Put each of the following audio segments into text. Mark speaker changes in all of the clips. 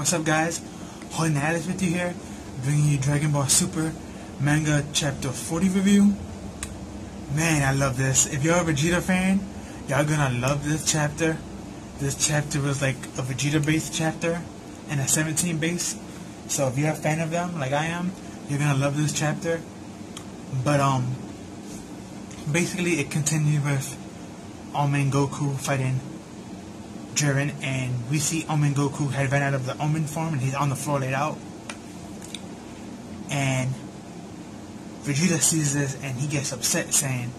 Speaker 1: what's up guys? Holding Alice with you here, bringing you Dragon Ball Super Manga Chapter 40 review. Man, I love this. If you're a Vegeta fan, y'all gonna love this chapter. This chapter was like a Vegeta based chapter and a 17 base. So if you're a fan of them, like I am, you're gonna love this chapter. But basically it continued with Omen Goku fighting Jiren, and we see Omen Goku had ran out of the Omen form and he's on the floor laid out. And Vegeta sees this and he gets upset, saying,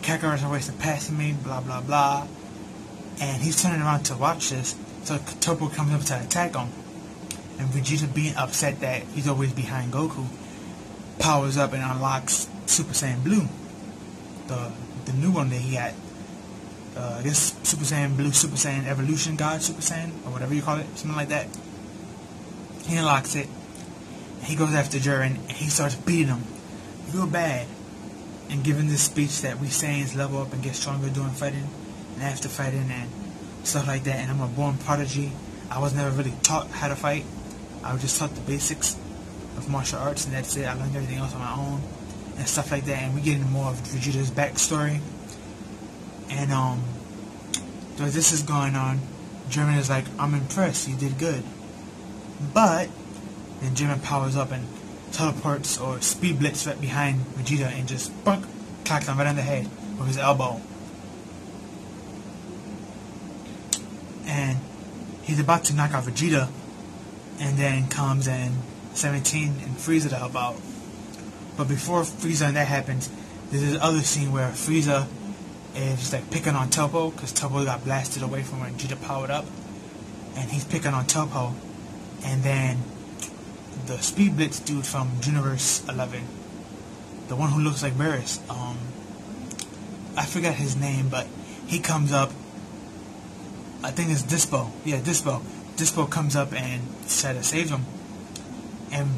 Speaker 1: Kakarot's always surpassing me, blah blah blah. And he's turning around to watch this, so Toppo comes up to attack him. And Vegeta, being upset that he's always behind Goku, powers up and unlocks Super Saiyan Blue, the new one that he got. This Super Saiyan Blue, Super Saiyan Evolution God Super Saiyan, or whatever you call it, something like that. He unlocks it, and he goes after Jiren, and he starts beating him real bad, and giving this speech that we Saiyans level up and get stronger during fighting, and after fighting, and stuff like that. And I'm a born prodigy. I was never really taught how to fight. I was just taught the basics of martial arts, and that's it. I learned everything else on my own, and stuff like that. And we get into more of Vegeta's backstory. And so this is going on, Jiren is like, I'm impressed, you did good. But then Jiren powers up and teleports or speed blitz right behind Vegeta and just bunk, clocks him right on the head with his elbow. And he's about to knock out Vegeta, and then comes in 17 and Frieza to help out. But before Frieza and that happens, there's this other scene where Frieza is just like picking on Toppo, because Toppo got blasted away from when Vegeta powered up, and he's picking on Toppo. And then the Speed Blitz dude from Universe 11, the one who looks like Beerus, I forgot his name, but he comes up. I think it's Dispo. Yeah, Dispo. Dispo comes up and tries to save him, and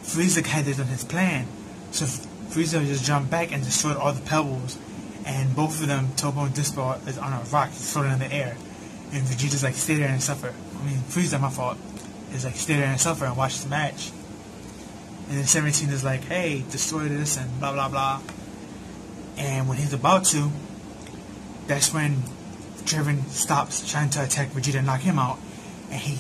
Speaker 1: Frieza had this on his plan, so Frieza just jumped back and destroyed all the pebbles. And both of them, Toppo and Dispo, is on a rock, he's floating in the air. And Vegeta's like, stay there and suffer. I mean, Frieza, my fault, is like, stay there and suffer and watch the match. And then 17 is like, hey, destroy this and blah blah blah. And when he's about to, that's when Jiren stops trying to attack Vegeta and knock him out. And he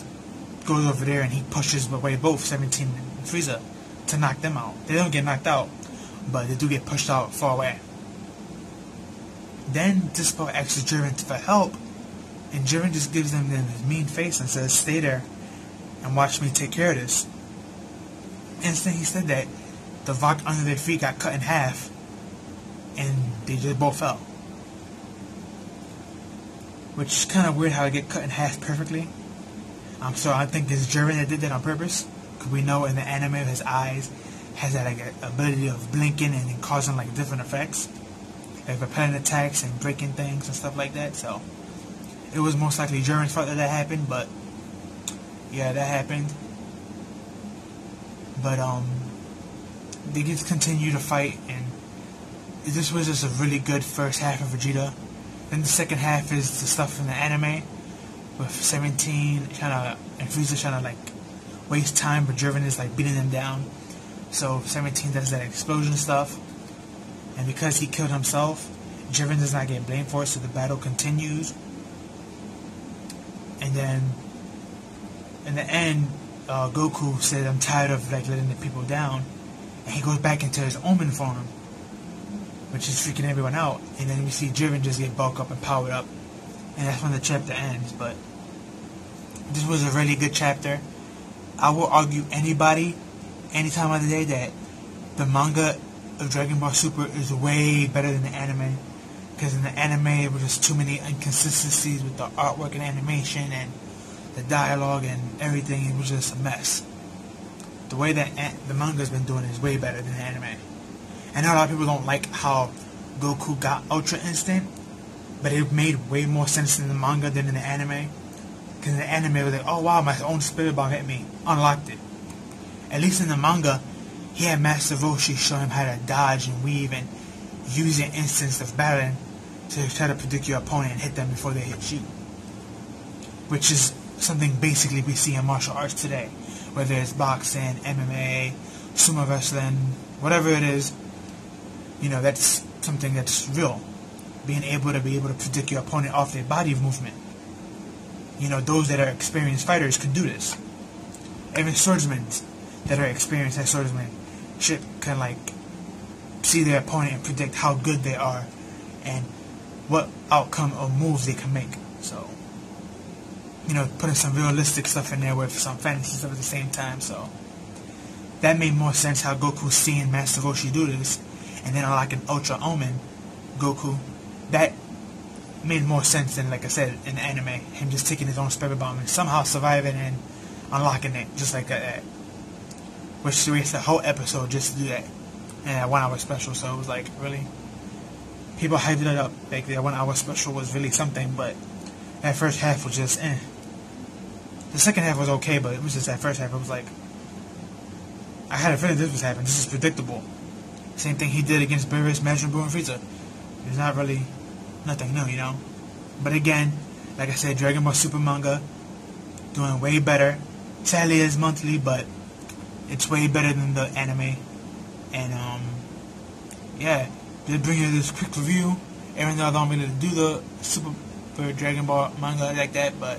Speaker 1: goes over there and he pushes away both 17 and Frieza to knock them out. They don't get knocked out, but they do get pushed out far away. Then Dispo asks Jiren for help, and Jiren just gives them his mean face and says, stay there and watch me take care of this. Instant he said that, the rock under their feet got cut in half, and they just both fell. Which is kind of weird how it get cut in half perfectly. So I think it's Jiren that did that on purpose, because we know in the anime his eyes has that like ability of blinking and then causing like different effects, like repelling attacks and breaking things and stuff like that. So it was most likely Jiren's fault that happened, but yeah, that happened. But they just continue to fight, and this was just a really good first half of Vegeta. Then the second half is the stuff from the anime with 17 and Frieza trying to like waste time, but Jiren is like beating them down. So 17 does that explosion stuff. And because he killed himself, Jiren does not get blamed for it, so the battle continues. And then, in the end, Goku said, I'm tired of like letting the people down. And he goes back into his Omen form, which is freaking everyone out. And then we see Jiren just get bulked up and powered up. And that's when the chapter ends. But this was a really good chapter. I will argue any time of the day, that the manga of Dragon Ball Super is way better than the anime, because in the anime there were just too many inconsistencies with the artwork and animation and the dialogue and everything. It was just a mess. The way that the manga's been doing is way better than the anime. I know a lot of people don't like how Goku got Ultra Instinct, but it made way more sense in the manga than in the anime, because in the anime it was like, oh wow, my own spirit bomb hit me, unlocked it. At least in the manga, he had Master Roshi show him how to dodge and weave and use an instance of battling to try to predict your opponent and hit them before they hit you. Which is something basically we see in martial arts today, whether it's boxing, MMA, sumo wrestling, whatever it is. That's something that's real. Being able to predict your opponent off their body movement. Those that are experienced fighters can do this. Even swordsmen that are experienced as swordsmen can see their opponent and predict how good they are and what outcome or moves they can make. So, putting some realistic stuff in there with some fantasy stuff at the same time. So that made more sense how Goku's seeing Master Roshi do this, and then unlocking Ultra Omen Goku. That made more sense than, like I said, in the anime, him just taking his own spirit bomb and somehow surviving and unlocking it just like that. Which wasted the whole episode just to do that. And that 1 hour special, so it was like, really? People hyped it up. Like, that 1 hour special was really something, but that first half was just, eh. The second half was okay, but it was just that first half, it was like, I had a feeling this was happening. This is predictable. Same thing he did against Beerus, Majin Buu, and Frieza. It's not really nothing new, But again, like I said, Dragon Ball Super manga doing way better. Sadly, it's monthly, but it's way better than the anime. And yeah, just bring you this quick review. Even though I don't really do the Super Dragon Ball manga like that, but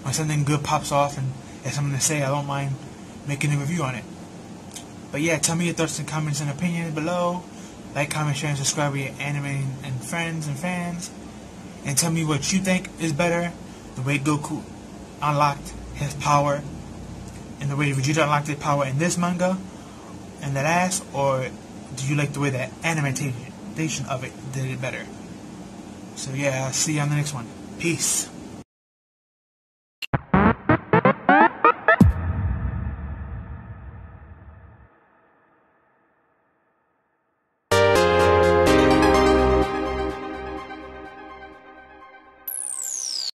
Speaker 1: when something good pops off and there's something to say, I don't mind making a review on it. But yeah, tell me your thoughts and comments and opinions below. Like, comment, share, and subscribe with your anime and friends and fans. And tell me what you think is better. The way Goku unlocked his power and the way Vegeta unlocked his power in this manga and the last, or do you like the way that animation of it did it better? So yeah, I'll see you on the next one. Peace.